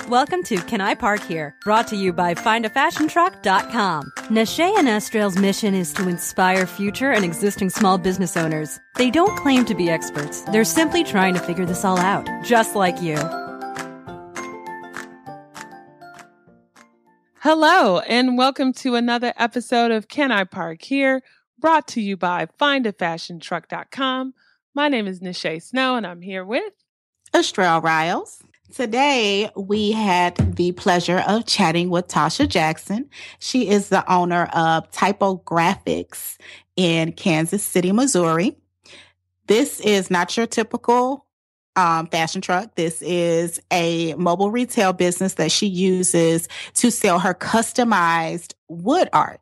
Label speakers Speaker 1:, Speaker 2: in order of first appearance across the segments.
Speaker 1: Welcome to Can I Park Here? Brought to you by FindAFashionTruck.com. Nashay and Estrell's mission is to inspire future and existing small business owners. They don't claim to be experts. They're simply trying to figure this all out, just like you.
Speaker 2: Hello, and welcome to another episode of Can I Park Here? Brought to you by FindAFashionTruck.com. My name is Nashay Snow, and I'm here with
Speaker 3: Estrell Riles. Today, we had the pleasure of chatting with Tosha Jackson. She is the owner of TYPOGRFX in Kansas City, Missouri. This is not your typical fashion truck. This is a mobile retail business that she uses to sell her customized wood art.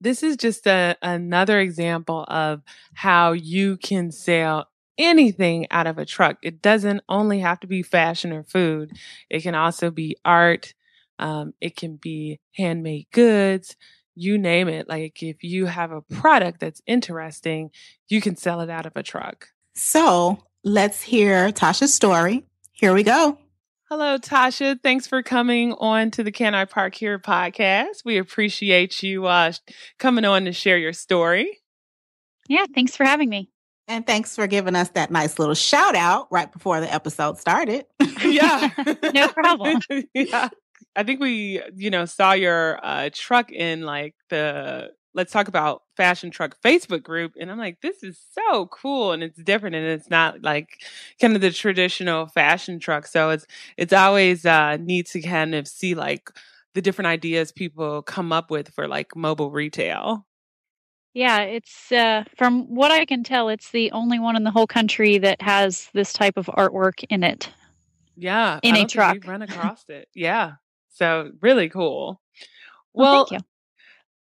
Speaker 2: This is just another example of how you can sell anything out of a truck. It doesn't only have to be fashion or food. It can also be art. It can be handmade goods, you name it. Like if you have a product that's interesting, you can sell it out of a truck.
Speaker 3: So let's hear Tasha's story. Here we go.
Speaker 2: Hello, Tasha. Thanks for coming on to the Can I Park Here podcast. We appreciate you coming on to share your story.
Speaker 4: Yeah, thanks for having me.
Speaker 3: And thanks for giving us that nice little shout out right before the episode started.
Speaker 2: Yeah.
Speaker 4: No problem.
Speaker 2: Yeah. I think we, saw your truck in like the Let's Talk About Fashion Truck Facebook group. And I'm like, this is so cool. And it's different. And it's not like kind of the traditional fashion truck. So it's always neat to kind of see like the different ideas people come up with for like mobile retail.
Speaker 4: Yeah, it's from what I can tell, it's the only one in the whole country that has this type of artwork in it.
Speaker 2: Yeah,
Speaker 4: in
Speaker 2: I
Speaker 4: a
Speaker 2: don't
Speaker 4: truck.
Speaker 2: think we've run across it. Yeah, so really cool.
Speaker 4: Well, thank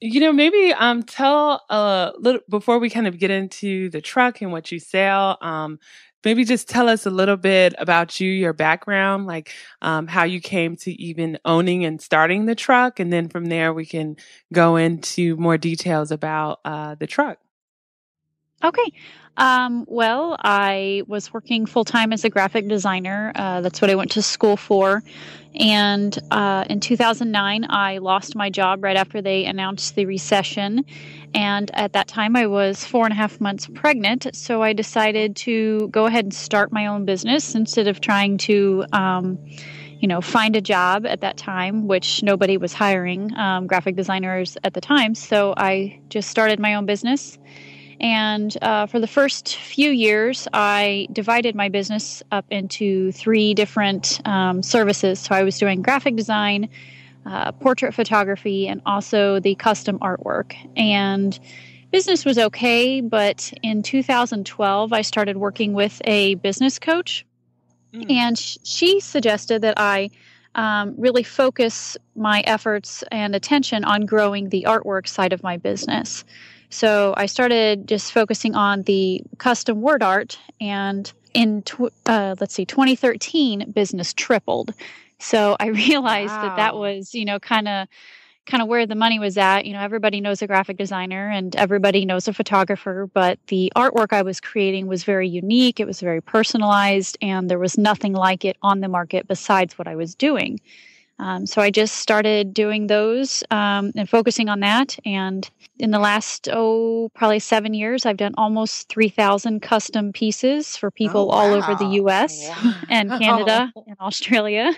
Speaker 4: you.
Speaker 2: Maybe tell a little before we kind of get into the truck and what you sell. Maybe just tell us a little bit about you, your background, like how you came to even owning and starting the truck. And then from there, we can go into more details about the truck.
Speaker 4: Okay. Well, I was working full-time as a graphic designer. That's what I went to school for. And in 2009, I lost my job right after they announced the recession. And at that time, I was 4.5 months pregnant. So I decided to go ahead and start my own business instead of trying to, find a job at that time, which nobody was hiring graphic designers at the time. So I just started my own business. And for the first few years, I divided my business up into 3 different services. So I was doing graphic design, portrait photography, and also the custom artwork. And business was okay, but in 2012, I started working with a business coach. And she suggested that I really focus my efforts and attention on growing the artwork side of my business. So I started just focusing on the custom word art, and in 2013, business tripled. So I realized that was, kind of where the money was at. Everybody knows a graphic designer and everybody knows a photographer, but the artwork I was creating was very unique. It was very personalized, and there was nothing like it on the market besides what I was doing. So I just started doing those and focusing on that. And in the last, probably 7 years, I've done almost 3,000 custom pieces for people all over the U.S. and Canada and Australia.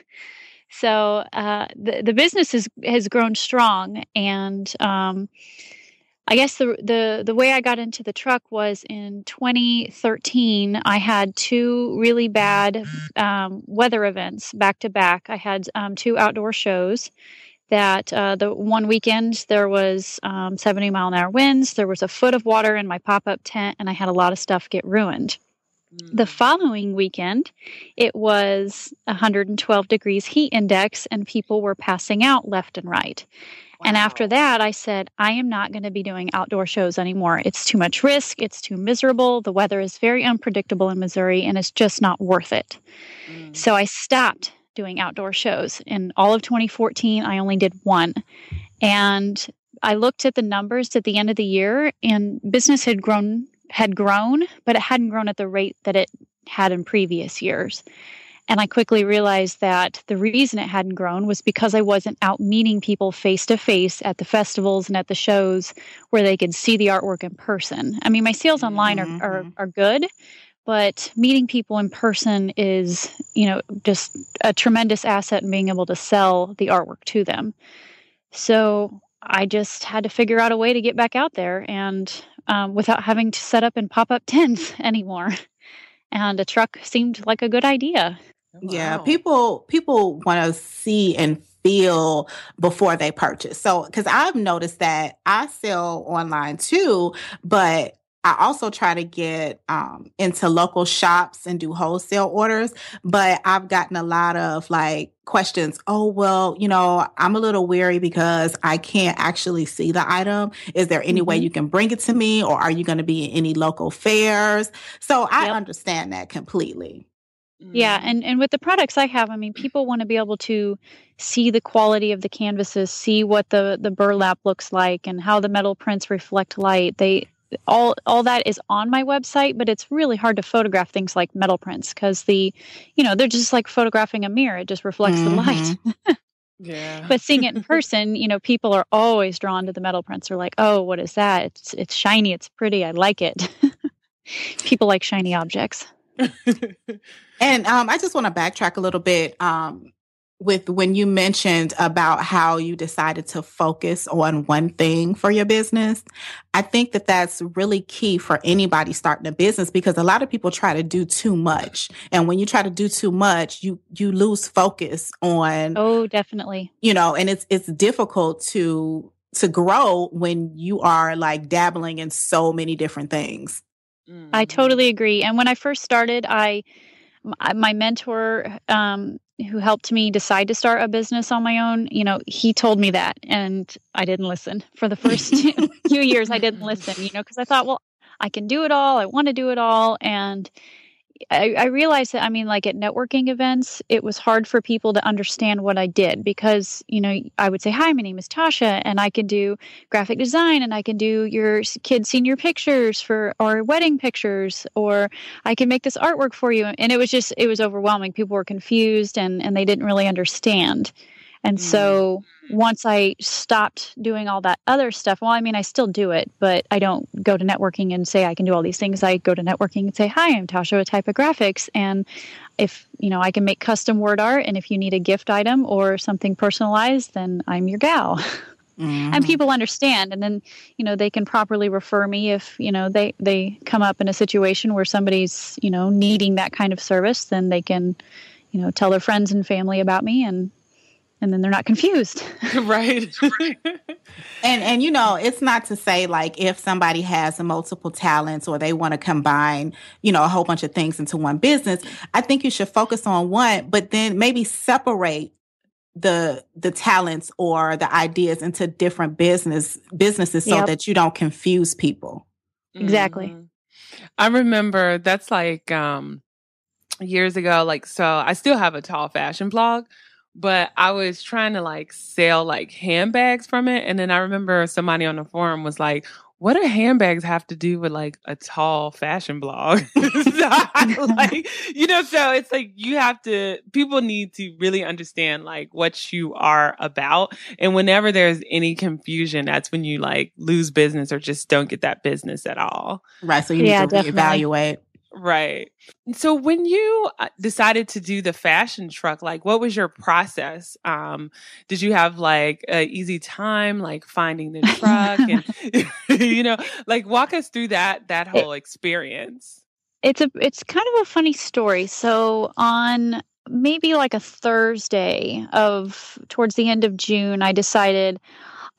Speaker 4: So the business has grown strong. And I guess the way I got into the truck was in 2013, I had 2 really bad weather events back to back. I had 2 outdoor shows that the one weekend there was 70-mile-an-hour winds. There was a foot of water in my pop-up tent, and I had a lot of stuff get ruined. The following weekend, it was 112 degrees heat index, and people were passing out left and right. Wow. And after that, I said, I am not going to be doing outdoor shows anymore. It's too much risk. It's too miserable. The weather is very unpredictable in Missouri, and it's just not worth it. So I stopped doing outdoor shows. In all of 2014, I only did 1. And I looked at the numbers at the end of the year, and business had grown, but it hadn't grown at the rate that it had in previous years. And I quickly realized that the reason it hadn't grown was because I wasn't out meeting people face to face at the festivals and at the shows where they could see the artwork in person. I mean, my sales online are good, but meeting people in person is, just a tremendous asset in being able to sell the artwork to them. So I just had to figure out a way to get back out there and without having to set up and pop up tents anymore. And a truck seemed like a good idea.
Speaker 3: Yeah, people want to see and feel before they purchase. So, because I've noticed that I sell online too, but I also try to get into local shops and do wholesale orders. But I've gotten a lot of questions. Oh, well, I'm a little weary because I can't actually see the item. Is there any way you can bring it to me, or are you going to be in any local fairs? So I understand that completely.
Speaker 4: Yeah. And with the products I have, I mean, people want to be able to see the quality of the canvases, see what the burlap looks like and how the metal prints reflect light. All that is on my website, but it's really hard to photograph things like metal prints because they're just like photographing a mirror. It just reflects the light.
Speaker 2: Yeah.
Speaker 4: But seeing it in person, people are always drawn to the metal prints. They're like, oh, what is that? It's shiny. It's pretty. I like it. People like shiny objects.
Speaker 3: And I just want to backtrack a little bit with when you mentioned about how you decided to focus on one thing for your business. I think that that's really key for anybody starting a business, because a lot of people try to do too much. And when you try to do too much, you lose focus on.
Speaker 4: Oh, definitely.
Speaker 3: And it's difficult to grow when you are dabbling in so many different things.
Speaker 4: I totally agree. And when I first started, my mentor, who helped me decide to start a business on my own, he told me that, and I didn't listen for the first few years. I didn't listen, because I thought, well, I can do it all. I want to do it all. And I realized that, at networking events, it was hard for people to understand what I did because, I would say, hi, my name is Tasha, and I can do graphic design, and I can do your kids' senior pictures or wedding pictures, or I can make this artwork for you. And it was overwhelming. People were confused and they didn't really understand. And so once I stopped doing all that other stuff, I still do it, but I don't go to networking and say I can do all these things. I go to networking and say, hi, I'm Tosha with TYPOGRFX. And if, I can make custom word art, and if you need a gift item or something personalized, then I'm your gal. And people understand. And then, they can properly refer me if, they come up in a situation where somebody's, needing that kind of service, then they can, tell their friends and family about me, and then they're not confused.
Speaker 2: Right.
Speaker 3: And it's not to say if somebody has multiple talents or they want to combine, a whole bunch of things into one business, I think you should focus on one, but then maybe separate the talents or the ideas into different businesses so that you don't confuse people.
Speaker 4: Exactly.
Speaker 2: I remember that's years ago, so I still have a tall fashion blog, but I was trying to sell handbags from it. And then I remember somebody on the forum was like, what do handbags have to do with a tall fashion blog? So it's people need to really understand what you are about. And whenever there's any confusion, that's when you lose business or just don't get that business at all.
Speaker 3: Right. So you need to reevaluate.
Speaker 2: Right. So when you decided to do the fashion truck, what was your process? Did you have a easy time, finding the truck and, walk us through that whole experience?
Speaker 4: It's kind of a funny story. So on maybe a Thursday towards the end of June, I decided,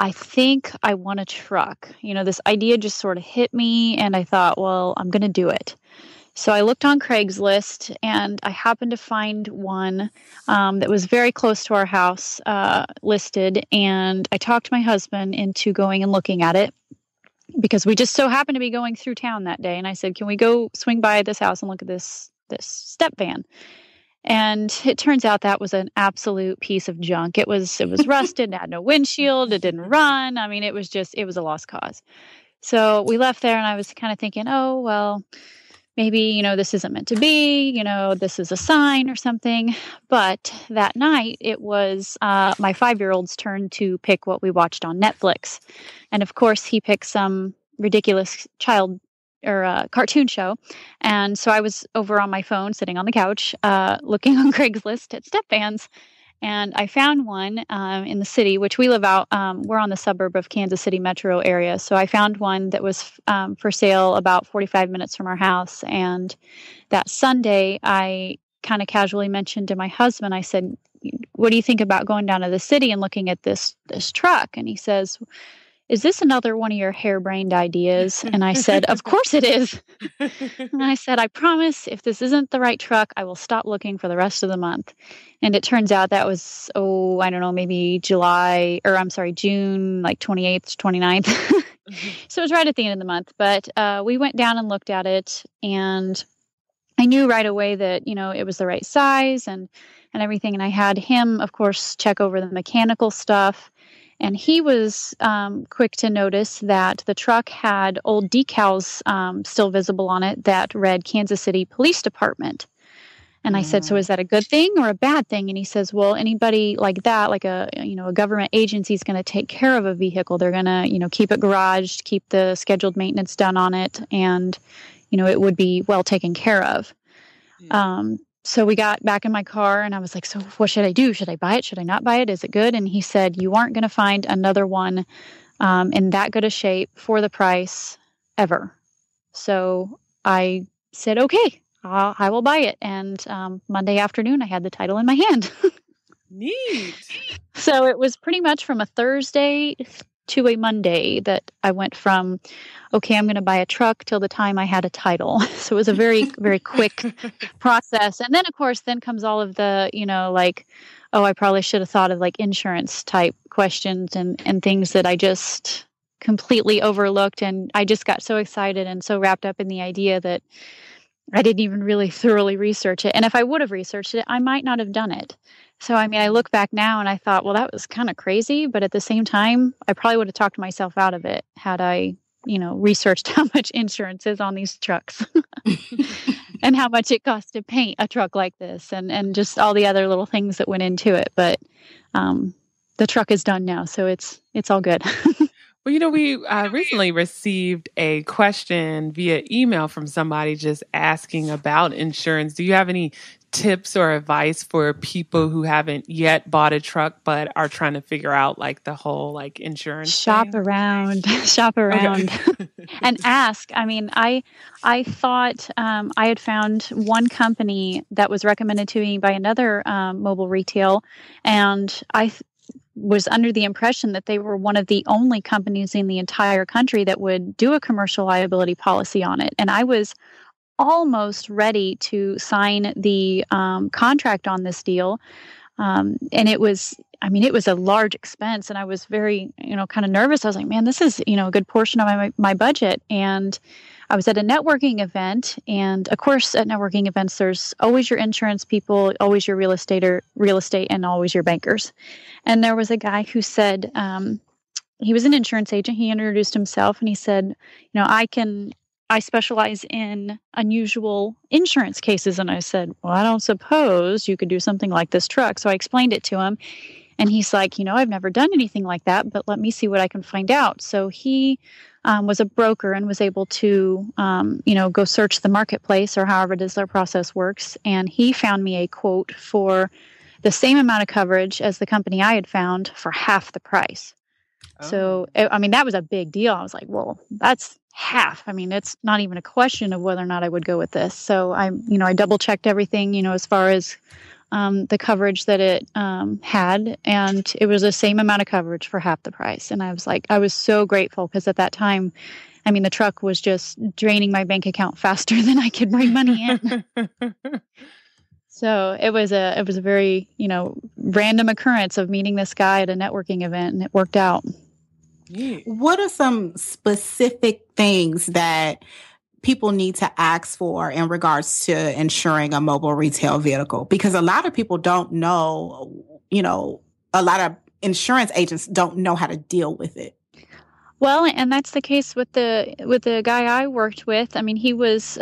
Speaker 4: I think I want a truck. This idea just sort of hit me, and I thought, well, I'm going to do it. So I looked on Craigslist, and I happened to find one that was very close to our house listed. And I talked my husband into going and looking at it because we just so happened to be going through town that day. And I said, can we go swing by this house and look at this step van? And it turns out that was an absolute piece of junk. It was rusted, it had no windshield, it didn't run. It was a lost cause. So we left there, and I was kind of thinking, oh, well, maybe, this isn't meant to be, this is a sign or something. But that night, it was my 5-year-old's turn to pick what we watched on Netflix. And of course, he picked some ridiculous child or cartoon show. And so I was over on my phone, sitting on the couch, looking on Craigslist at step fans. And I found one in the city, which we live out. We're on the suburb of Kansas City metro area. So I found one that was for sale about 45 minutes from our house. And that Sunday, I kind of casually mentioned to my husband, I said, what do you think about going down to the city and looking at this truck? And he says, is this another one of your harebrained ideas? And I said, of course it is. And I said, I promise if this isn't the right truck, I will stop looking for the rest of the month. And it turns out that was, I don't know, maybe June, like 28th, 29th. So it was right at the end of the month. But we went down and looked at it, and I knew right away that, it was the right size and everything. And I had him, of course, check over the mechanical stuff. And he was quick to notice that the truck had old decals still visible on it that read Kansas City Police Department. And I said, so is that a good thing or a bad thing? And he says, well, anybody like that, like a government agency is going to take care of a vehicle. They're going to, keep it garaged, keep the scheduled maintenance done on it. And, it would be well taken care of. So we got back in my car and I was like, so what should I do? Should I buy it? Should I not buy it? Is it good? And he said, you aren't going to find another one in that good a shape for the price ever. So I said, okay, I will buy it. And Monday afternoon, I had the title in my hand.
Speaker 2: Neat.
Speaker 4: So it was pretty much from a Thursday to a Monday that I went from, okay, I'm going to buy a truck till the time I had a title. So it was a very, very quick process. And then, of course, then comes all of the, I probably should have thought of like insurance type questions and things that I just completely overlooked. And I just got so excited and so wrapped up in the idea that I didn't even really thoroughly research it. And if I would have researched it, I might not have done it. So, I look back now and I thought, well, that was kind of crazy. But at the same time, I probably would have talked myself out of it had I, researched how much insurance is on these trucks and how much it costs to paint a truck like this and just all the other little things that went into it. But the truck is done now, so it's all good.
Speaker 2: Well, we recently received a question via email from somebody just asking about insurance. Do you have any tips or advice for people who haven't yet bought a truck but are trying to figure out like the whole like insurance
Speaker 4: shop
Speaker 2: thing?
Speaker 4: around okay. And ask. I thought I had found one company that was recommended to me by another mobile retail, and I was under the impression that they were one of the only companies in the entire country that would do a commercial liability policy on it. And I was almost ready to sign the contract on this deal. And it was a large expense, and I was very, kind of nervous. I was like, man, this is, a good portion of my budget. And I was at a networking event, and of course, at networking events, there's always your insurance people, always your real estate, and always your bankers. And there was a guy who said, he was an insurance agent. He introduced himself, and he said, I specialize in unusual insurance cases. And I said, well, I don't suppose you could do something like this truck. So I explained it to him. And he's like, I've never done anything like that, but let me see what I can find out. So he was a broker and was able to, go search the marketplace or however it is their process works. And he found me a quote for the same amount of coverage as the company I had found for half the price. Oh. So, that was a big deal. I was like, well, that's half. It's not even a question of whether or not I would go with this. So I double checked everything, as far as the coverage that it had, and it was the same amount of coverage for half the price. And I was so grateful because at that time, the truck was just draining my bank account faster than I could bring money in. So it was a very, random occurrence of meeting this guy at a networking event, and it worked out.
Speaker 3: What are some specific things that people need to ask for in regards to insuring a mobile retail vehicle? Because a lot of people don't know, a lot of insurance agents don't know how to deal with it.
Speaker 4: Well, and that's the case with the guy I worked with. I mean, he was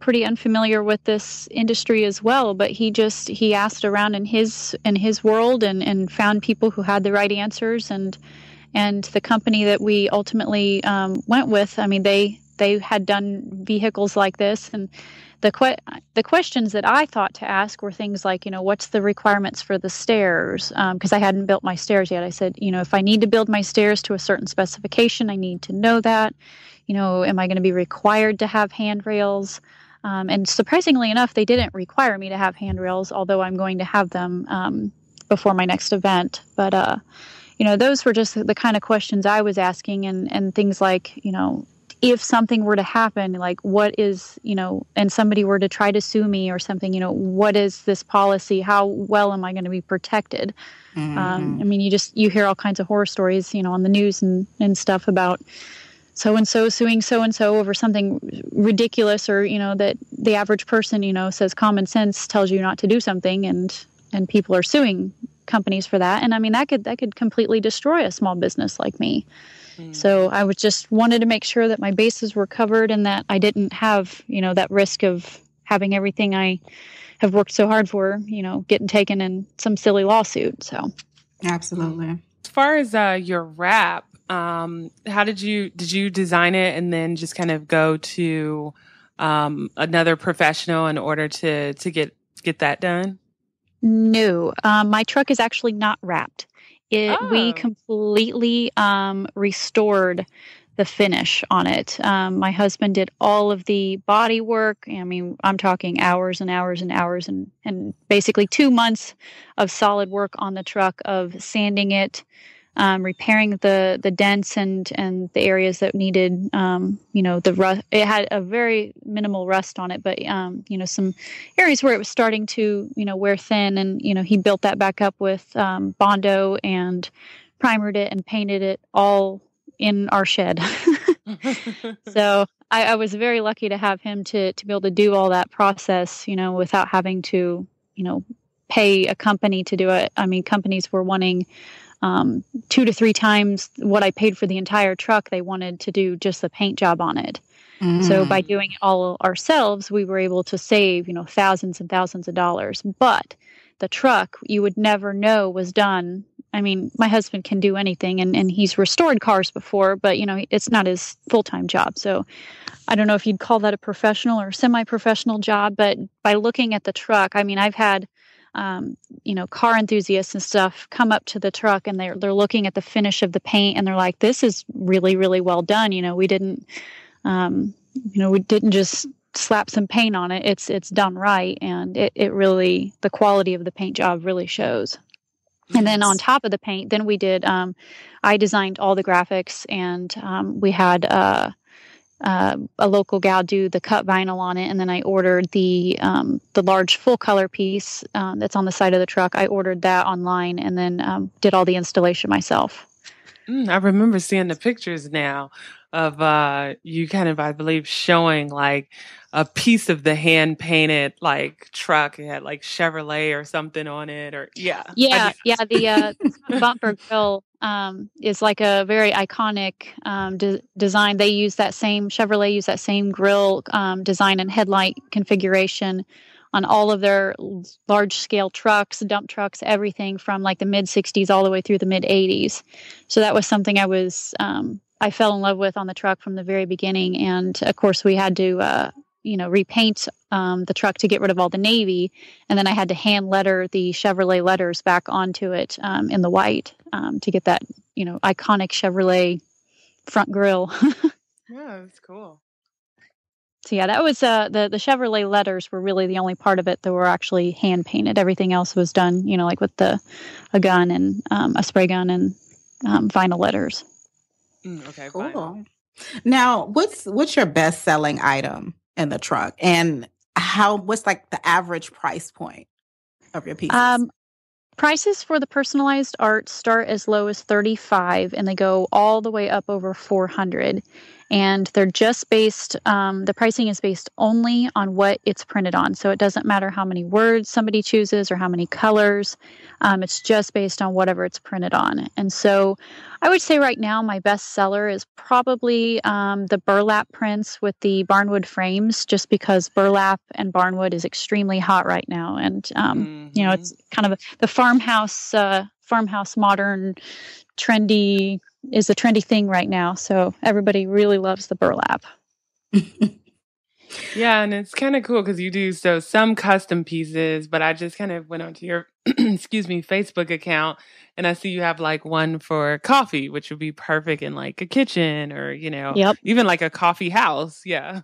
Speaker 4: pretty unfamiliar with this industry as well, but he asked around in his world and found people who had the right answers, and the company that we ultimately went with. I mean, they had done vehicles like this, and the questions that I thought to ask were things like, what's the requirements for the stairs? Because I hadn't built my stairs yet. I said, if I need to build my stairs to a certain specification, I need to know that. Am I going to be required to have handrails? And surprisingly enough, they didn't require me to have handrails, although I'm going to have them before my next event. But those were just the kind of questions I was asking, and things like, if something were to happen, like what is, and somebody were to try to sue me or something, what is this policy? How well am I going to be protected? Mm-hmm. I mean, you hear all kinds of horror stories, on the news and stuff about so-and-so suing so-and-so over something ridiculous, or, that the average person, says common sense tells you not to do something, and people are suing companies for that. And I mean, that could completely destroy a small business like me. So I just wanted to make sure that my bases were covered and that I didn't have, that risk of having everything I have worked so hard for, getting taken in some silly lawsuit. So,
Speaker 3: absolutely.
Speaker 2: As far as your wrap, how did you design it and then just kind of go to another professional in order to get that done?
Speaker 4: No, my truck is actually not wrapped. We completely restored the finish on it. My husband did all of the body work. I mean, I'm talking hours and hours and hours, and basically 2 months of solid work on the truck, of sanding it, repairing the dents and the areas that needed, the rust. It had a very minimal rust on it, but, some areas where it was starting to, wear thin, and, he built that back up with Bondo and primered it and painted it all in our shed. So I was very lucky to have him to be able to do all that process, without having to, pay a company to do it. I mean, companies were wanting 2 to 3 times what I paid for the entire truck. They wanted to do just the paint job on it. So by doing it all ourselves, we were able to save, thousands and thousands of dollars. But the truck, you would never know was done. I mean, my husband can do anything, and he's restored cars before, but, it's not his full-time job. So I don't know if you'd call that a professional or semi-professional job, but by looking at the truck, I mean, I've had car enthusiasts and stuff come up to the truck, and they're looking at the finish of the paint, and they're like, "This is really, really well done." We didn't just slap some paint on it. It's done right, and it really, the quality of the paint job really shows. Yes. And then on top of the paint, then we did. I designed all the graphics, and we had a local gal do the cut vinyl on it, and then I ordered the large full color piece that's on the side of the truck. I ordered that online, and then did all the installation myself.
Speaker 2: I remember seeing the pictures now of you kind of, I believe, showing like a piece of the hand painted like truck. It had like Chevrolet or something on it, or yeah.
Speaker 4: The bumper grill is like a very iconic design. They use that same Chevrolet use that same grill design and headlight configuration on all of their large scale trucks, dump trucks, everything from like the mid 60s all the way through the mid 80s. So that was something I fell in love with on the truck from the very beginning. And of course we had to, repaint the truck to get rid of all the navy. And then I had to hand letter the Chevrolet letters back onto it in the white to get that, iconic Chevrolet front grille.
Speaker 2: Yeah, that's cool.
Speaker 4: So yeah, that was the Chevrolet letters were really the only part of it that were actually hand painted. Everything else was done, like with a gun and a spray gun and vinyl letters.
Speaker 2: Okay,
Speaker 3: cool.
Speaker 2: Vinyl.
Speaker 3: Now, what's your best selling item in the truck, and what's like the average price point of your pieces?
Speaker 4: Prices for the personalized art start as low as $35, and they go all the way up over $400. and they're just based, the pricing is based only on what it's printed on. So it doesn't matter how many words somebody chooses or how many colors. It's just based on whatever it's printed on. And so I would say right now my best seller is probably the burlap prints with the barnwood frames, just because burlap and barnwood is extremely hot right now. And, it's kind of the farmhouse modern trendy is a trendy thing right now. So everybody really loves the burlap.
Speaker 2: Yeah, and it's kind of cool because you do some custom pieces, but I just kind of went onto your Facebook account, and I see you have like one for coffee, which would be perfect in like a kitchen or, even like a coffee house. Yeah.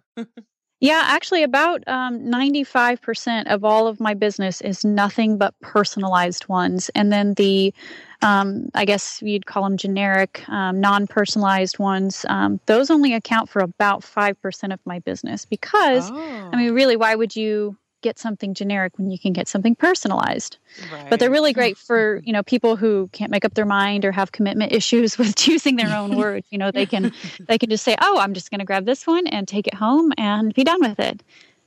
Speaker 4: Yeah, actually about 95% of all of my business is nothing but personalized ones. And then the, I guess you'd call them generic, non-personalized ones, those only account for about 5% of my business because, really, why would you get something generic when you can get something personalized? Right. But they're really great for, people who can't make up their mind or have commitment issues with choosing their own words. They can just say, oh, I'm just going to grab this one and take it home and be done with it.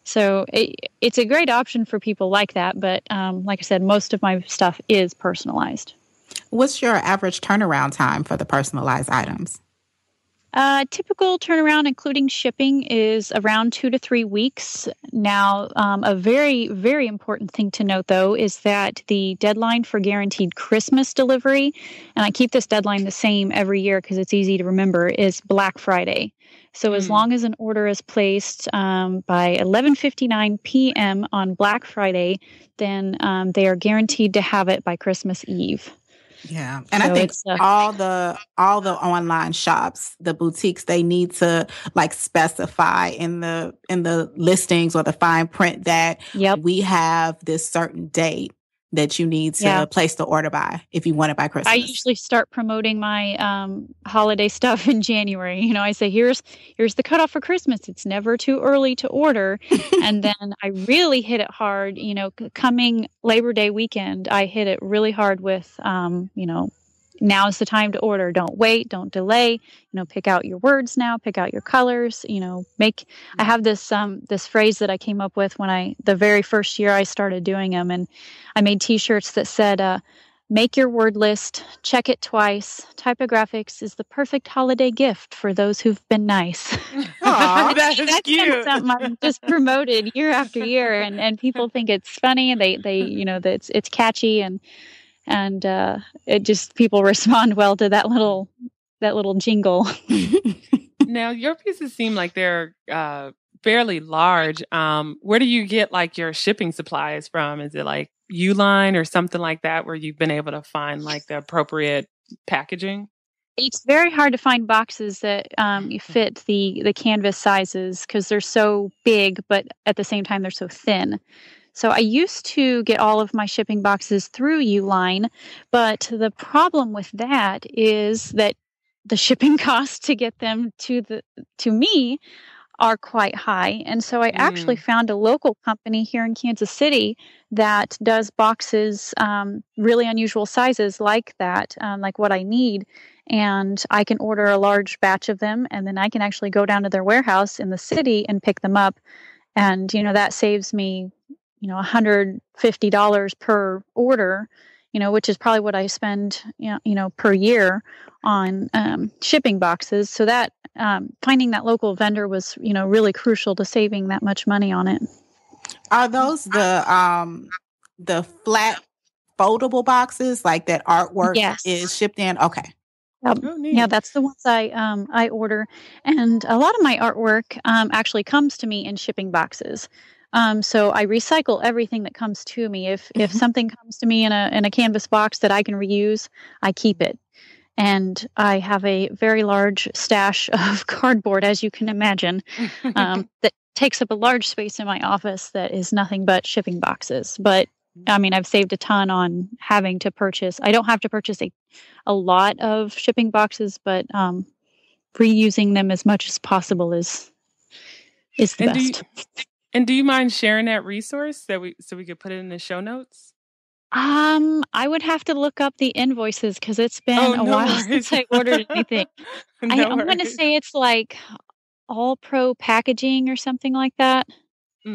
Speaker 4: So it's a great option for people like that. But like I said, most of my stuff is personalized.
Speaker 3: What's your average turnaround time for the personalized items?
Speaker 4: Typical turnaround, including shipping, is around 2 to 3 weeks. Now, a very, very important thing to note, though, is that the deadline for guaranteed Christmas delivery, and I keep this deadline the same every year because it's easy to remember, is Black Friday. So as long as an order is placed by 11:59 p.m. on Black Friday, then they are guaranteed to have it by Christmas Eve.
Speaker 3: Yeah. And so I think all the online shops, the boutiques, they need to like specify in the listings or the fine print that we have this certain date that you need to place the order by if you want it by Christmas.
Speaker 4: I usually start promoting my holiday stuff in January. I say, here's the cutoff for Christmas. It's never too early to order. And then I really hit it hard, coming Labor Day weekend, I hit it really hard with, now is the time to order. Don't wait. Don't delay. Pick out your words now. Pick out your colors. I have this phrase that I came up with when the very first year I started doing them, and I made T-shirts that said, "Make your word list. Check it twice. TYPOGRFX is the perfect holiday gift for those who've been nice."
Speaker 2: Aww, that's cute.
Speaker 4: Something I've just promoted year after year, and people think it's funny, and they that it's catchy, and it just people respond well to that little jingle.
Speaker 2: Now, your pieces seem like they're fairly large. Where do you get like your shipping supplies from? Is it like Uline or something like that, where you've been able to find like the appropriate packaging?
Speaker 4: It's very hard to find boxes that fit the canvas sizes because they're so big, but at the same time they're so thin. So I used to get all of my shipping boxes through Uline, but the problem with that is that the shipping costs to get them to me are quite high. And so I actually found a local company here in Kansas City that does boxes, really unusual sizes like that, like what I need. And I can order a large batch of them, and then I can actually go down to their warehouse in the city and pick them up. And, that saves me $150 per order, which is probably what I spend, per year on shipping boxes. So that finding that local vendor was, really crucial to saving that much money on it.
Speaker 3: Are those the flat foldable boxes like that artwork is shipped in? Okay.
Speaker 4: Yeah, that's the ones I order. And a lot of my artwork actually comes to me in shipping boxes. So I recycle everything that comes to me. If something comes to me in a canvas box that I can reuse, I keep it. And I have a very large stash of cardboard, as you can imagine, that takes up a large space in my office that is nothing but shipping boxes. But I've saved a ton on having to purchase. I don't have to purchase a lot of shipping boxes, but reusing them as much as possible is the best.
Speaker 2: And do you mind sharing that resource so we could put it in the show notes?
Speaker 4: I would have to look up the invoices because it's been a while since I ordered anything. I'm going to say it's like All Pro Packaging or something like that.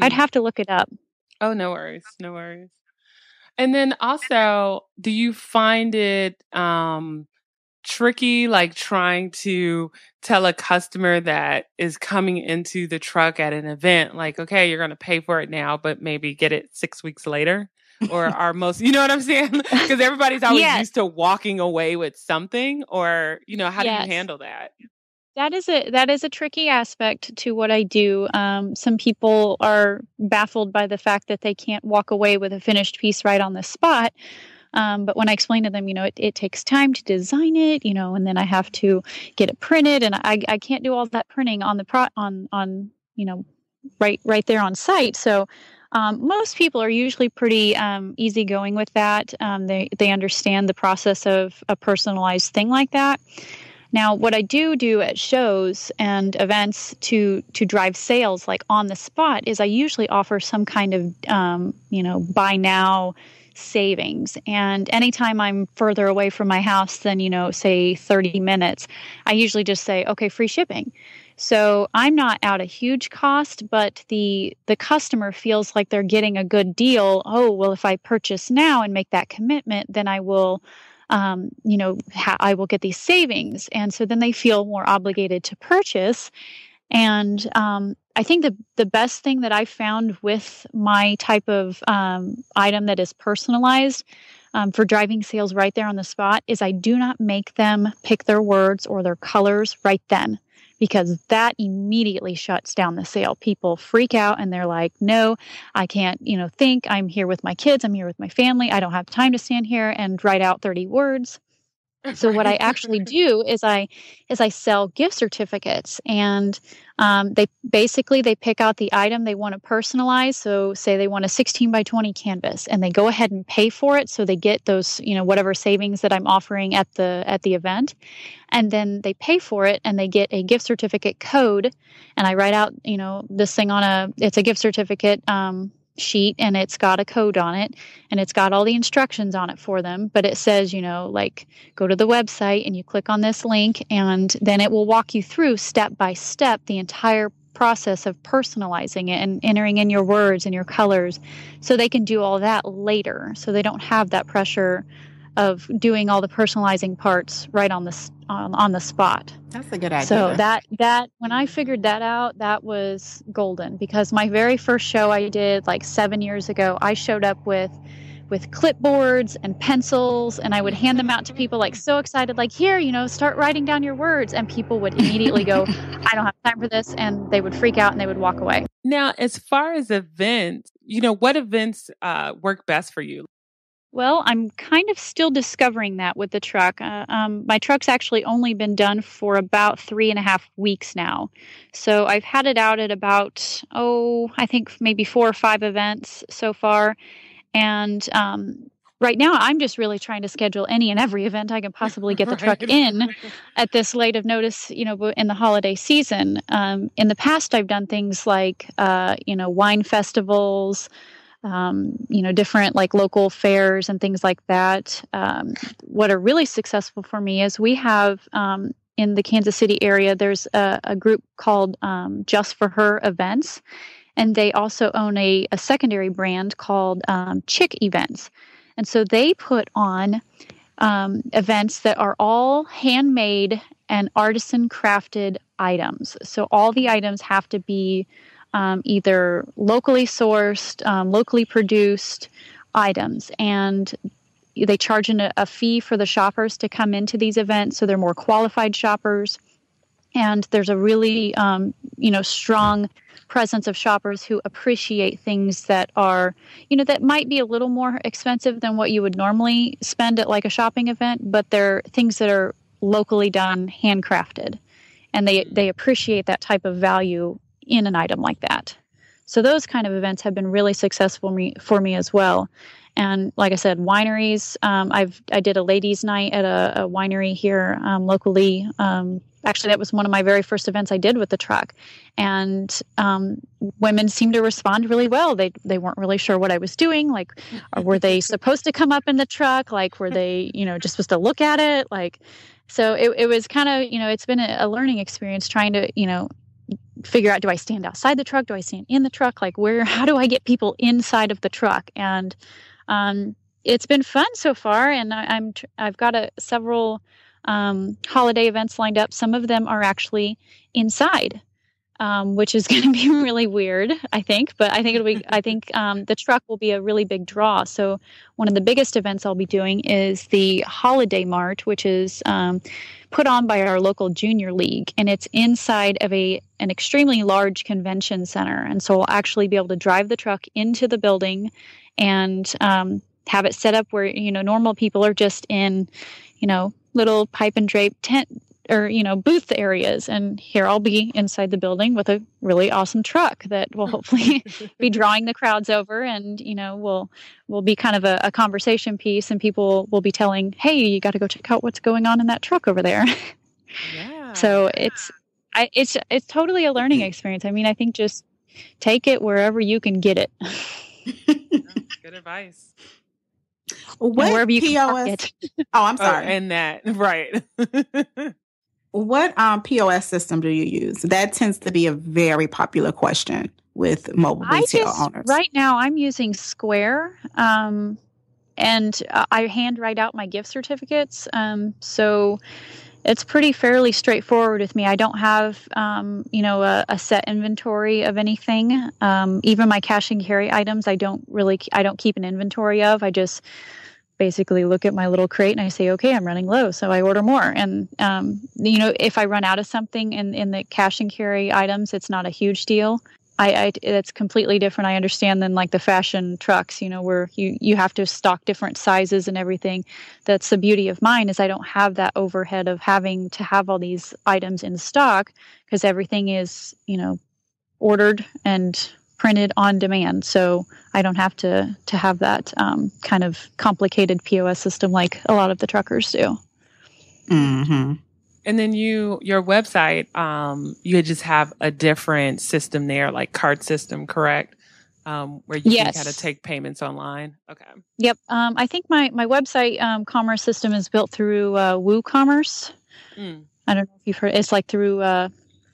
Speaker 4: I'd have to look it up.
Speaker 2: Oh, no worries. No worries. And then also, do you find it tricky, like trying to tell a customer that is coming into the truck at an event, like, okay, you're going to pay for it now, but maybe get it 6 weeks later? Or are most, you know what I'm saying? Because everybody's always used to walking away with something, or, how do you handle that?
Speaker 4: That is a tricky aspect to what I do. Some people are baffled by the fact that they can't walk away with a finished piece right on the spot. But when I explain to them, it takes time to design it, and then I have to get it printed, and I can't do all that printing on the right there on site. So most people are usually pretty easygoing with that. They understand the process of a personalized thing like that. Now, what I do at shows and events to drive sales, like on the spot, is I usually offer some kind of buy now savings. And anytime I'm further away from my house than, say 30 minutes, I usually just say, okay, free shipping. So I'm not out a huge cost, but the customer feels like they're getting a good deal. Oh, well, if I purchase now and make that commitment, then I will, I will get these savings. And so then they feel more obligated to purchase. And I think the best thing that I found with my type of item that is personalized for driving sales right there on the spot is I do not make them pick their words or their colors right then, because that immediately shuts down the sale. People freak out and they're like, no, I can't, think. I'm here with my kids. I'm here with my family. I don't have time to stand here and write out 30 words. So what I actually do is I sell gift certificates, and they pick out the item they want to personalize. So say they want a 16 by 20 canvas, and they go ahead and pay for it. So they get those, whatever savings that I'm offering at the event, and then they pay for it and they get a gift certificate code. And I write out, this thing it's a gift certificate sheet, and it's got a code on it, and it's got all the instructions on it for them. But it says, go to the website and you click on this link, and then it will walk you through step by step the entire process of personalizing it and entering in your words and your colors, so they can do all that later. So they don't have that pressure of doing all the personalizing parts right on the spot.
Speaker 3: That's a good idea.
Speaker 4: So that when I figured that out, that was golden, because my very first show I did like 7 years ago, I showed up with clipboards and pencils, and I would hand them out to people like so excited, like, here, start writing down your words. And people would immediately go, I don't have time for this. And they would freak out and they would walk away.
Speaker 2: Now, as far as events, what events work best for you?
Speaker 4: Well, I'm kind of still discovering that with the truck. My truck's actually only been done for about 3.5 weeks now. So I've had it out at about, I think maybe 4 or 5 events so far. And right now, I'm just really trying to schedule any and every event I can possibly get the truck in at this late of notice, in the holiday season. In the past, I've done things like, wine festivals, different like local fairs and things like that. What are really successful for me is we have in the Kansas City area, there's a group called Just for Her Events, and they also own a secondary brand called Chick Events. And so they put on events that are all handmade and artisan crafted items. So all the items have to be either locally sourced, locally produced items. And they charge a fee for the shoppers to come into these events, so they're more qualified shoppers. And there's a really, strong presence of shoppers who appreciate things that are, that might be a little more expensive than what you would normally spend at like a shopping event, but they're things that are locally done, handcrafted. And they appreciate that type of value in an item like that. So those kind of events have been really successful for me as well. And like I said, wineries, I did a ladies' night at a winery here locally. Actually, that was one of my very first events I did with the truck. And women seemed to respond really well. They weren't really sure what I was doing. Like, were they supposed to come up in the truck? Like, were they, just supposed to look at it? Like, so it was kind of, it's been a learning experience trying to, figure out, do I stand outside the truck? Do I stand in the truck? Like how do I get people inside of the truck? And it's been fun so far. And I've got several holiday events lined up. Some of them are actually inside, which is going to be really weird, I think. But I think the truck will be a really big draw. So one of the biggest events I'll be doing is the Holiday Mart, which is put on by our local junior league, and it's inside of an extremely large convention center. And so we'll actually be able to drive the truck into the building and have it set up where, normal people are just in, little pipe and drape tent or, booth areas. And here I'll be inside the building with a really awesome truck that will hopefully be drawing the crowds over, and, will be kind of a conversation piece, and people will be telling, hey, you got to go check out what's going on in that truck over there.
Speaker 2: Yeah.
Speaker 4: So it's totally a learning experience. I mean, I think just take it wherever you can get it.
Speaker 2: Good advice.
Speaker 3: What
Speaker 4: you
Speaker 3: POS? Oh, I'm sorry.
Speaker 2: And that, right.
Speaker 3: What POS system do you use? That tends to be a very popular question with mobile retail owners.
Speaker 4: Right now, I'm using Square, and I hand write out my gift certificates. So it's fairly straightforward with me. I don't have, a set inventory of anything. Even my cash and carry items, I don't keep an inventory of. I just basically look at my little crate and I say, okay, I'm running low, so I order more. And, if I run out of something in the cash and carry items, it's not a huge deal. It's completely different, I understand, than like the fashion trucks, where you have to stock different sizes and everything. That's the beauty of mine, is I don't have that overhead of having to have all these items in stock, because everything is, ordered and printed on demand. So I don't have to have that kind of complicated POS system like a lot of the truckers do.
Speaker 3: Mm-hmm.
Speaker 2: And then your website, you just have a different system there, like card system, correct? Where you can kind of take payments online. Okay.
Speaker 4: Yep. I think my website commerce system is built through WooCommerce. I don't know if you've heard. It's like through.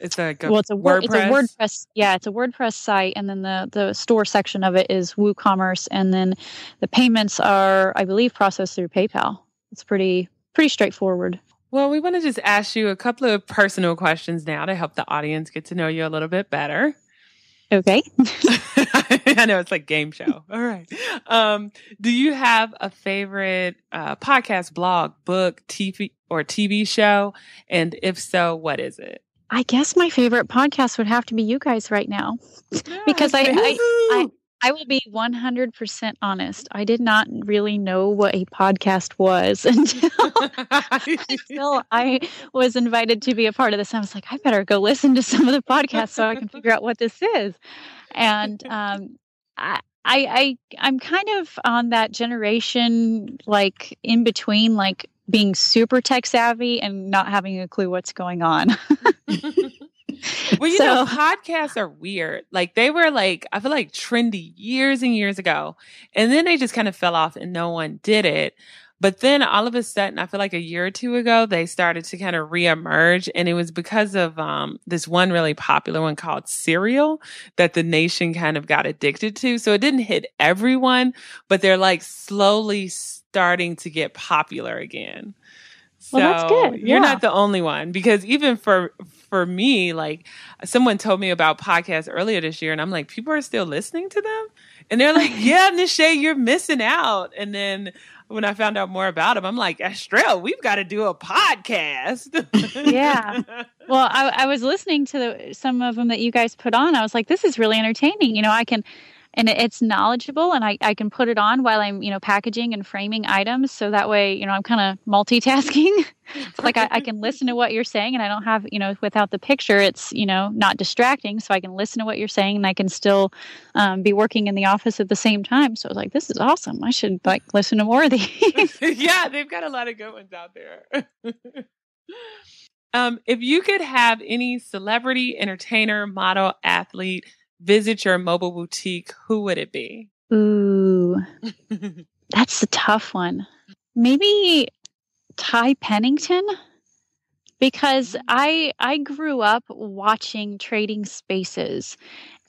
Speaker 2: It's a
Speaker 4: WordPress.
Speaker 2: It's a
Speaker 4: WordPress. Yeah, it's a WordPress site, and then the store section of it is WooCommerce, and then the payments are, I believe, processed through PayPal. It's pretty straightforward.
Speaker 2: Well, we want to just ask you a couple of personal questions now to help the audience get to know you a little bit better.
Speaker 4: Okay.
Speaker 2: I know, it's like game show. All right. Do you have a favorite podcast, blog, book, TV show? And if so, what is it?
Speaker 4: I guess my favorite podcast would have to be you guys right now, because I will be 100% honest. I did not really know what a podcast was until I was invited to be a part of this. I was like, I better go listen to some of the podcasts so I can figure out what this is. And I'm kind of on that generation, like in between, like being super tech savvy and not having a clue what's going on.
Speaker 2: Well, podcasts are weird. Like they were like, I feel like trendy years and years ago. And then they just kind of fell off and no one did it. But then all of a sudden, I feel like a year or two ago, they started to kind of reemerge. And it was because of this one really popular one called Serial that the nation kind of got addicted to. So it didn't hit everyone, but they're like slowly starting to get popular again. So
Speaker 4: well, that's good.
Speaker 2: You're not the only one, because even for me, like someone told me about podcasts earlier this year and I'm like, people are still listening to them? And they're like, yeah, Nishay, you're missing out. And then when I found out more about them, I'm like, Estrell, we've got to do a podcast.
Speaker 4: Yeah. Well, I was listening to some of them that you guys put on. I was like, this is really entertaining. And it's knowledgeable, and I can put it on while I'm, packaging and framing items. So that way, I'm kind of multitasking. Like I can listen to what you're saying, and I don't have, without the picture, it's, not distracting. So I can listen to what you're saying, and I can still be working in the office at the same time. So I was like, this is awesome. I should listen to more of these.
Speaker 2: Yeah, they've got a lot of good ones out there. If you could have any celebrity, entertainer, model, athlete visit your mobile boutique, who would it be?
Speaker 4: Ooh, that's a tough one. Maybe Ty Pennington, because I grew up watching Trading Spaces,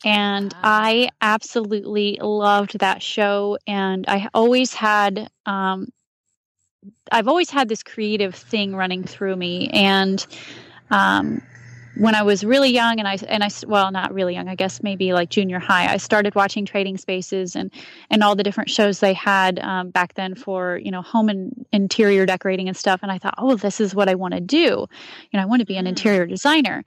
Speaker 4: and I absolutely loved that show. And I've always had this creative thing running through me. And when I was really young, well, not really young, I guess maybe like junior high, I started watching Trading Spaces and all the different shows they had back then for, home and interior decorating and stuff. And I thought, oh, this is what I want to do. I want to be an interior designer.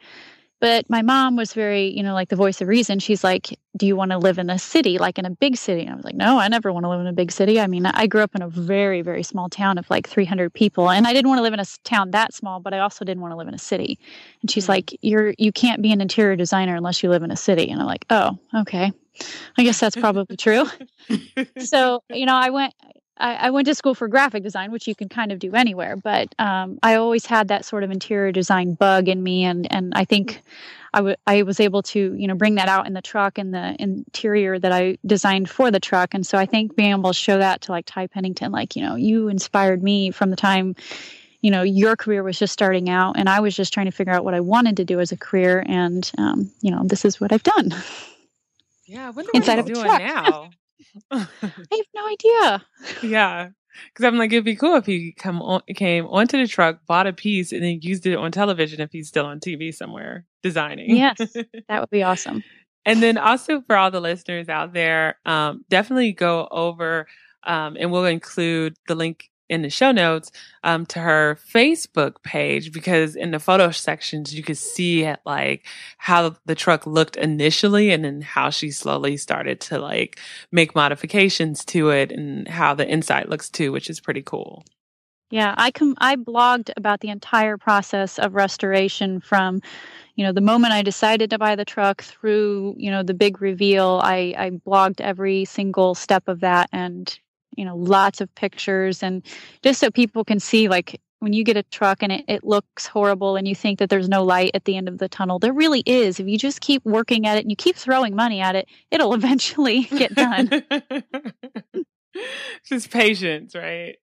Speaker 4: But my mom was very, like the voice of reason. She's like, do you want to live in a city, like in a big city? And I was like, no, I never want to live in a big city. I mean, I grew up in a very, very small town of like 300 people. And I didn't want to live in a town that small, but I also didn't want to live in a city. And she's like, you can't be an interior designer unless you live in a city. And I'm like, oh, okay. I guess that's probably true. So, I went to school for graphic design, which you can kind of do anywhere, but I always had that sort of interior design bug in me, and I think I was able to bring that out in the truck and the interior that I designed for the truck. And so I think being able to show that to like Ty Pennington, like you inspired me from the time your career was just starting out, and I was just trying to figure out what I wanted to do as a career, and this is what I've done.
Speaker 2: Yeah, I wonder what he's doing now.
Speaker 4: I have no idea.
Speaker 2: Yeah, because I'm like, it'd be cool if he came onto the truck, bought a piece, and then used it on television if he's still on TV somewhere designing.
Speaker 4: Yes, that would be awesome.
Speaker 2: And then also for all the listeners out there, definitely go over and we'll include the link in the show notes to her Facebook page, because in the photo sections you could see like how the truck looked initially and then how she slowly started to like make modifications to it and how the inside looks too, which is pretty cool.
Speaker 4: Yeah, I blogged about the entire process of restoration from the moment I decided to buy the truck through the big reveal. I blogged every single step of that, and lots of pictures, and just so people can see, like, when you get a truck and it looks horrible and you think that there's no light at the end of the tunnel, there really is. If you just keep working at it and you keep throwing money at it, it'll eventually get done.
Speaker 2: Just patience, right?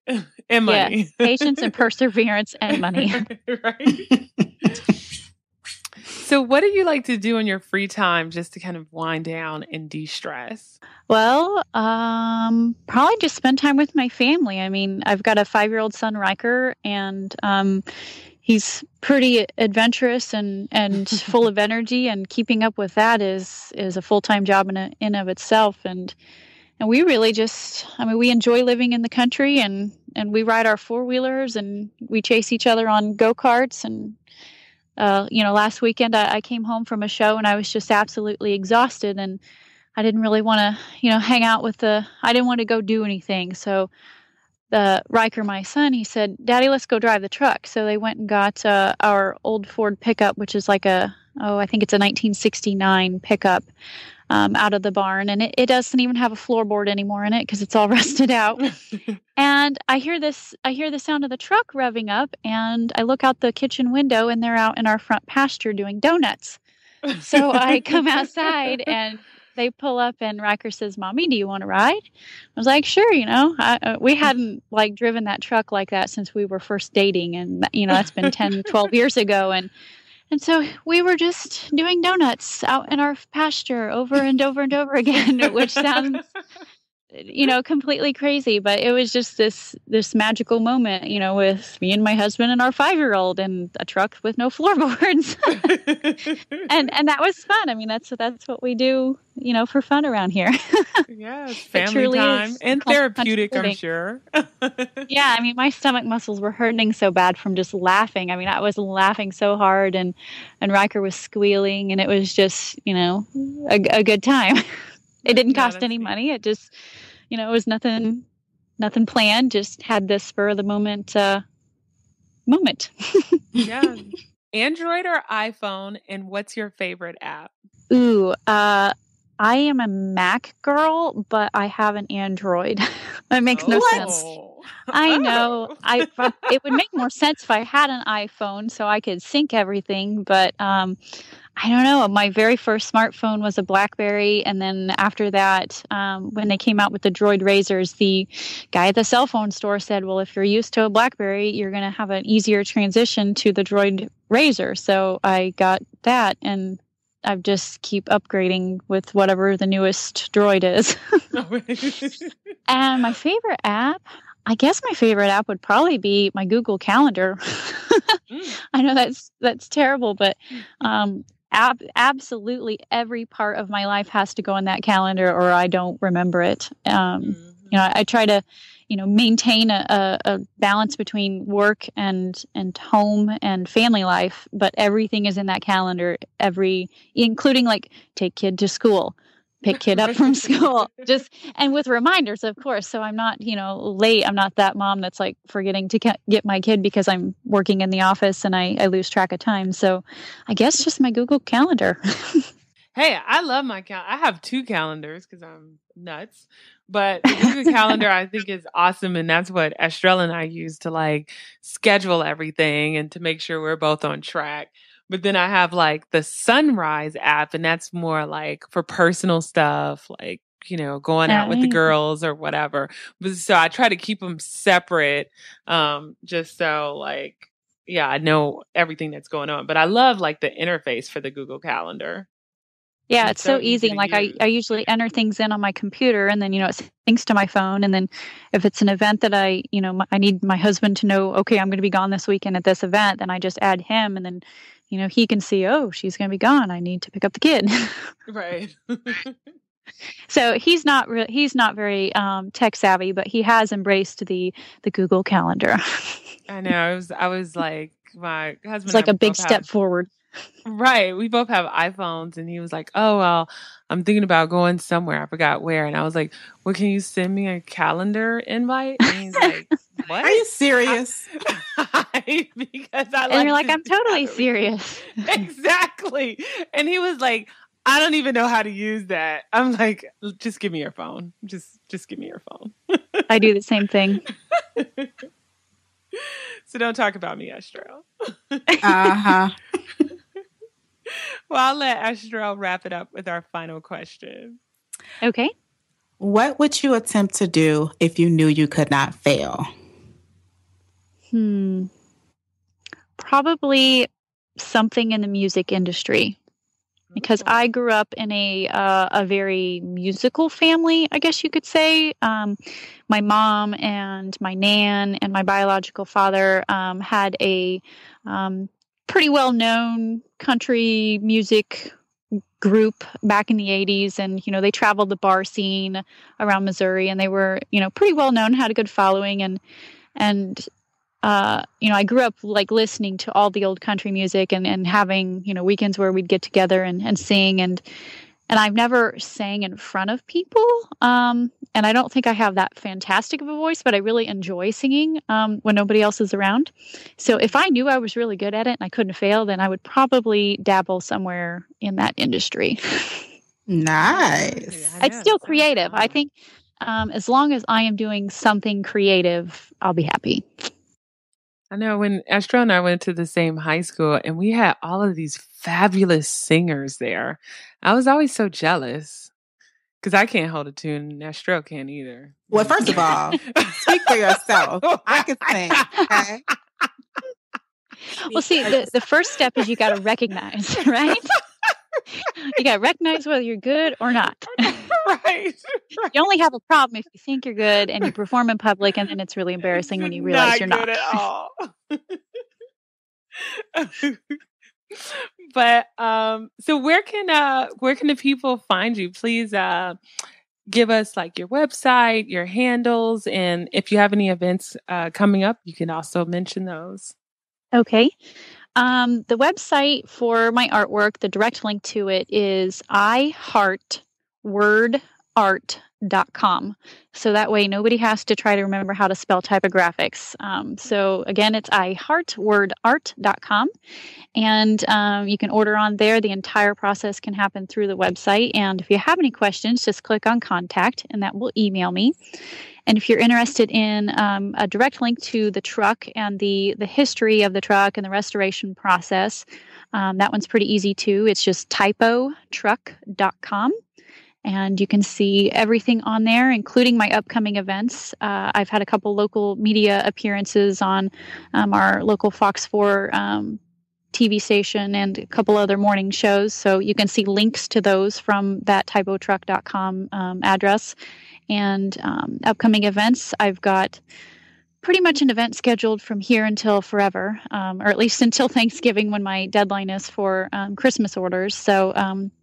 Speaker 2: And money.
Speaker 4: Yes, patience and perseverance and money.
Speaker 2: Right. So what do you like to do in your free time just to kind of wind down and de-stress?
Speaker 4: Well, probably just spend time with my family. I mean, I've got a 5-year-old son, Riker, and he's pretty adventurous and full of energy, and keeping up with that is a full-time job in of itself. And we really we enjoy living in the country, and we ride our 4-wheelers, and we chase each other on go-karts. And last weekend I came home from a show and I was just absolutely exhausted, and I didn't really want to, hang out I didn't want to go do anything. So Riker, my son, he said, Daddy, let's go drive the truck. So they went and got our old Ford pickup, which is like I think it's a 1969 pickup, out of the barn. And it doesn't even have a floorboard anymore in it because it's all rusted out. And I hear the sound of the truck revving up, and I look out the kitchen window, and they're out in our front pasture doing donuts. So I come outside, and they pull up, and Riker says, Mommy, do you want to ride? I was like, sure. We hadn't like driven that truck like that since we were first dating. And, that's been 10, 12 years ago. And so we were just doing donuts out in our pasture over and over and over again, which sounds, completely crazy. But it was just this magical moment, with me and my husband and our 5-year-old and a truck with no floorboards. and that was fun. I mean, that's what we do, for fun around here.
Speaker 2: Yeah, it's family time and therapeutic, I'm sure.
Speaker 4: Yeah, I mean, my stomach muscles were hurting so bad from just laughing. I mean, I was laughing so hard, and Riker was squealing, and it was just, a good time. It didn't cost any money. It just, it was nothing planned. Just had this spur of the moment.
Speaker 2: Yeah. Android or iPhone, and what's your favorite app?
Speaker 4: Ooh, I am a Mac girl, but I have an Android. That makes no sense. I know. It would make more sense if I had an iPhone so I could sync everything, but I I don't know. My very first smartphone was a BlackBerry. And then after that, when they came out with the Droid Razors, the guy at the cell phone store said, well, if you're used to a BlackBerry, you're going to have an easier transition to the Droid Razor. So I got that, and I just keep upgrading with whatever the newest Droid is. And my favorite app, I guess my favorite app would probably be my Google Calendar. I know that's terrible, but absolutely every part of my life has to go in that calendar, or I don't remember it. I try to, maintain a balance between work and home and family life, but everything is in that calendar. Including like take kid to school, pick kid up from school, and with reminders, of course. So I'm not, late. I'm not that mom that's like forgetting to get my kid because I'm working in the office and I lose track of time. So I guess just my Google Calendar.
Speaker 2: Hey, I love my calendar. I have 2 calendars because I'm nuts. But the Google Calendar, I think, is awesome. And that's what Estrella and I use to like schedule everything and to make sure we're both on track. But then I have like the Sunrise app, and that's more like for personal stuff, like, going out with the girls or whatever. But so I try to keep them separate, just so like, I know everything that's going on. But I love like the interface for the Google Calendar.
Speaker 4: Yeah, it's so easy. Like I usually enter things in on my computer, and then, it syncs to my phone. And then if it's an event that I need my husband to know, okay, I'm going to be gone this weekend at this event, then I just add him, and then, he can see, oh, she's going to be gone. I need to pick up the kid.
Speaker 2: Right.
Speaker 4: So he's not very tech savvy, but he has embraced the Google Calendar.
Speaker 2: I know. I was like, my husband.
Speaker 4: It's like a big step forward.
Speaker 2: Right. We both have iPhones, and he was like, oh, well, I'm thinking about going somewhere. I forgot where. And I was like, well, can you send me a calendar invite? And he's like, what?
Speaker 3: Are you serious?
Speaker 2: Because
Speaker 4: and you're like, I'm totally serious.
Speaker 2: Exactly. And he was like, I don't even know how to use that. I'm like, just give me your phone. Just give me your phone.
Speaker 4: I do the same thing.
Speaker 2: So don't talk about me, Estrella.
Speaker 3: Uh-huh.
Speaker 2: Well, I'll let Estrella wrap it up with our final question.
Speaker 4: Okay.
Speaker 3: What would you attempt to do if you knew you could not fail?
Speaker 4: Probably something in the music industry. Because I grew up in a very musical family, I guess you could say. My mom and my nan and my biological father had a pretty well-known country music group back in the 80s. And, they traveled the bar scene around Missouri, and they were, pretty well-known, had a good following. And I grew up like listening to all the old country music and having, weekends where we'd get together and sing. And I've never sang in front of people. And I don't think I have that fantastic of a voice, but I really enjoy singing when nobody else is around. So if I knew I was really good at it and I couldn't fail, then I would probably dabble somewhere in that industry.
Speaker 3: Nice.
Speaker 4: It's still creative. I think as long as I am doing something creative, I'll be happy.
Speaker 2: I know when Estrella and I went to the same high school, and we had all of these fabulous singers there. I was always so jealous because I can't hold a tune, and Estrella can't either.
Speaker 3: Well, first of all, speak for yourself. I can sing. Okay?
Speaker 4: Well, see, the first step is you got to recognize, right? You got to recognize whether you're good or not.
Speaker 2: Right.
Speaker 4: You only have a problem if you think you're good and you perform in public, and then it's really embarrassing when you realize you're not.
Speaker 2: Not good at all. But so where can the people find you? Please give us like your website, your handles, and if you have any events coming up, you can also mention those.
Speaker 4: Okay. The website for my artwork, the direct link to it is iheartwordart.com. So that way nobody has to try to remember how to spell typographics. So again, it's iheartwordart.com. And you can order on there. The entire process can happen through the website. And if you have any questions, just click on contact, and that will email me. And if you're interested in a direct link to the truck and the history of the truck and the restoration process, that one's pretty easy too. It's just typotruck.com. And you can see everything on there, including my upcoming events. I've had a couple local media appearances on our local Fox 4 TV station and a couple other morning shows. So you can see links to those from that typotruck.com address. And upcoming events, I've got pretty much an event scheduled from here until forever, or at least until Thanksgiving when my deadline is for Christmas orders. So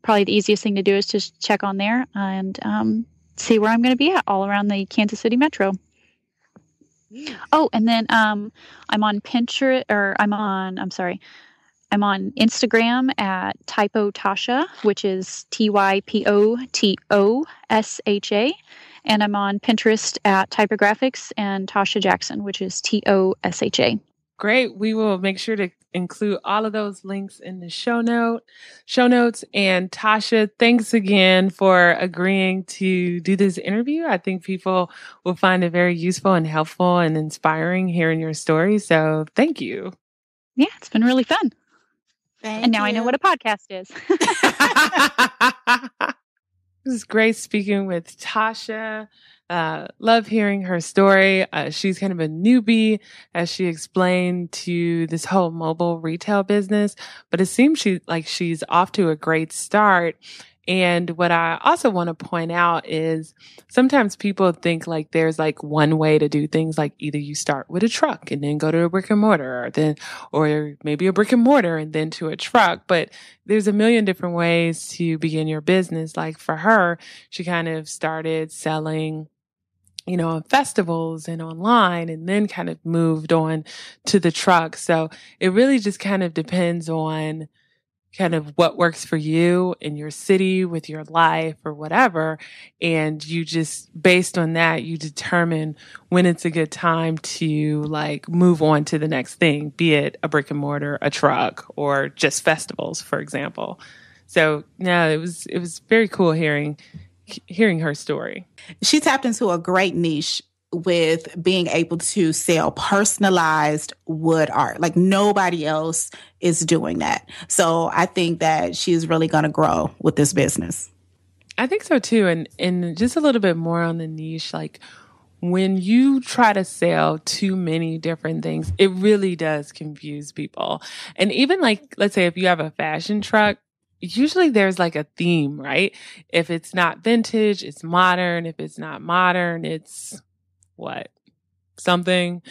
Speaker 4: probably the easiest thing to do is just check on there and see where I'm going to be at all around the Kansas City metro. Oh, and then I'm on Pinterest, or I'm on Instagram at Tasha, which is TYPOTOSHA. And I'm on Pinterest at TYPOGRFX and Tosha Jackson, which is TOSHA.
Speaker 2: Great. We will make sure to include all of those links in the show notes. And Tasha, thanks again for agreeing to do this interview. I think people will find it very useful and helpful and inspiring hearing your story. So thank you.
Speaker 4: Yeah, it's been really fun.
Speaker 3: Thank
Speaker 4: and now
Speaker 3: you.
Speaker 4: I know what a podcast is.
Speaker 2: It was great speaking with Tasha. Love hearing her story. She's kind of a newbie, as she explained, to this whole mobile retail business, but it seems she's off to a great start. And what I also want to point out is sometimes people think like there's like one way to do things, like either you start with a truck and then go to a brick and mortar, or maybe a brick and mortar and then to a truck. But there's a million different ways to begin your business. Like for her, she kind of started selling, on festivals and online, and then kind of moved on to the truck. So it really just kind of depends on kind of what works for you in your city with your life or whatever. And you just, based on that, you determine when it's a good time to like move on to the next thing, be it a brick and mortar, a truck, or just festivals, for example. So no, it was very cool hearing her story.
Speaker 3: She tapped into a great niche with being able to sell personalized wood art. Like nobody else is doing that. So I think that she's really going to grow with this business.
Speaker 2: I think so too. And just a little bit more on the niche, like when you try to sell too many different things, it really does confuse people. And even like, let's say if you have a fashion truck, usually there's like a theme, right? If it's not vintage, it's modern. If it's not modern, it's what? Something,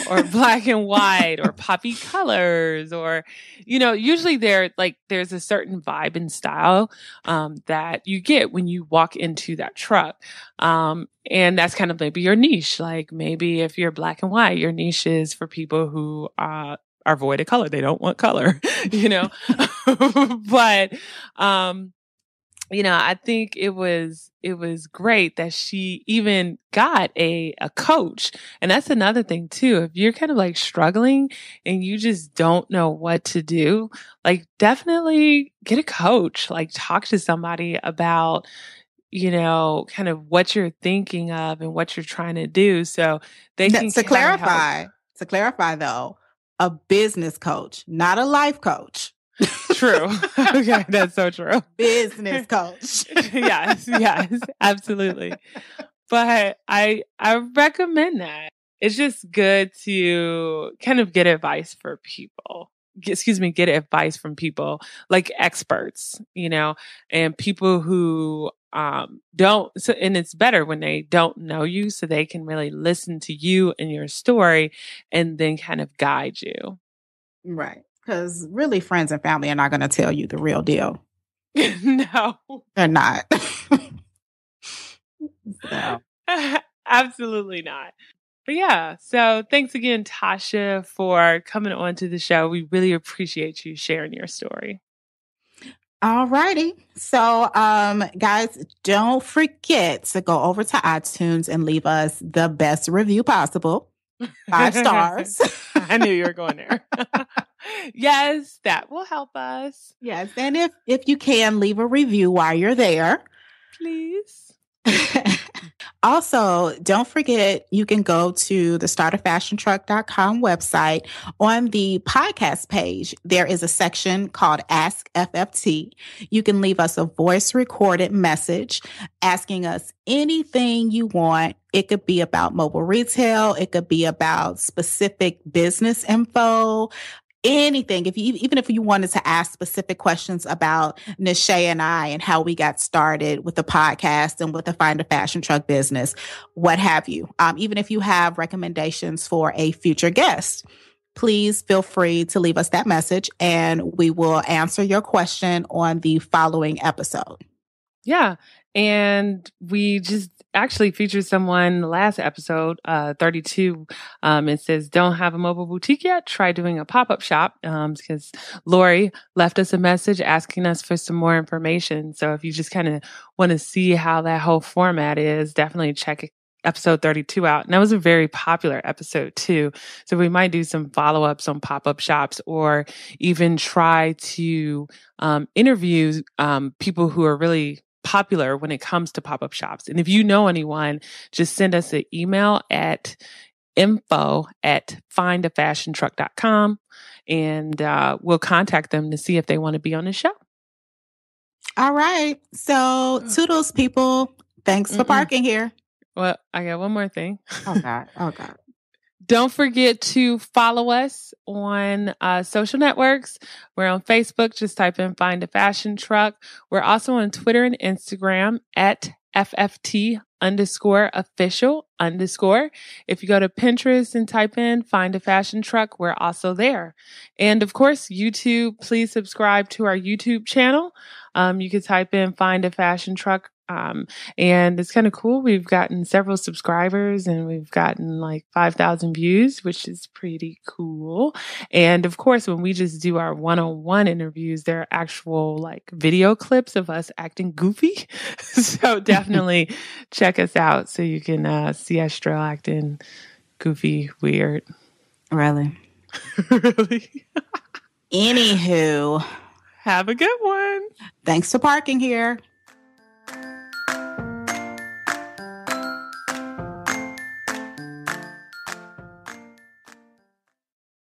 Speaker 2: or black and white or poppy colors, or, usually there's a certain vibe and style, that you get when you walk into that truck. And that's kind of maybe your niche. Like maybe if you're black and white, your niche is for people who, are void of color. They don't want color, but, I think it was great that she even got a coach. And that's another thing too. If you're kind of like struggling and you just don't know what to do, like definitely get a coach, like talk to somebody about, kind of what you're thinking of and what you're trying to do. So they can
Speaker 3: to clarify though, a business coach, not a life coach.
Speaker 2: True. Okay, that's so true.
Speaker 3: Business coach.
Speaker 2: yes, absolutely. But I recommend that. It's just good to kind of get advice for people. Get advice from people like experts, and people who don't. So, and it's better when they don't know you, so they can really listen to you and your story, and then kind of guide you.
Speaker 3: Right. Because really, friends and family are not going to tell you the real deal.
Speaker 2: No.
Speaker 3: They're not.
Speaker 2: So. Absolutely not. But yeah, so thanks again, Tasha, for coming on to the show. We really appreciate you sharing your story.
Speaker 3: All righty. So, guys, don't forget to go over to iTunes and leave us the best review possible. 5 stars.
Speaker 2: I knew you were going there. Yes, that will help us.
Speaker 3: Yes. And if you can, leave a review while you're there.
Speaker 2: Please.
Speaker 3: Also, don't forget, you can go to the startafashiontruck.com website. On the podcast page, there is a section called Ask FFT. You can leave us a voice recorded message asking us anything you want. It could be about mobile retail. It could be about specific business info. Anything, even if you wanted to ask specific questions about Nisha and I and how we got started with the podcast and with the Find a Fashion Truck business, what have you. Even if you have recommendations for a future guest, please feel free to leave us that message and we will answer your question on the following episode.
Speaker 2: Yeah. And we just actually featured someone last episode, 32. It says, don't have a mobile boutique yet? Try doing a pop-up shop. Because Lori left us a message asking us for some more information. So if you just kind of want to see how that whole format is, definitely check episode 32 out. And that was a very popular episode too. So we might do some follow-ups on pop-up shops or even try to interview people who are really popular when it comes to pop-up shops. And if you know anyone, just send us an email at info@findafashiontruck.com and we'll contact them to see if they want to be on the show.
Speaker 3: All right. So toodles, people. Thanks for parking here.
Speaker 2: Well, I got one more thing.
Speaker 3: Oh, God.
Speaker 2: Don't forget to follow us on social networks. We're on Facebook. Just type in Find a Fashion Truck. We're also on Twitter and Instagram at FFT_official_. If you go to Pinterest and type in Find a Fashion Truck, we're also there. And of course, YouTube, please subscribe to our YouTube channel. You can type in Find a Fashion Truck. And it's kind of cool. We've gotten several subscribers and we've gotten like 5,000 views, which is pretty cool. And of course, when we just do our one-on-one interviews, there are actual like video clips of us acting goofy. So definitely check us out so you can see us still acting goofy, weird.
Speaker 3: Really?
Speaker 2: Really?
Speaker 3: Anywho.
Speaker 2: Have a good one.
Speaker 3: Thanks for parking here.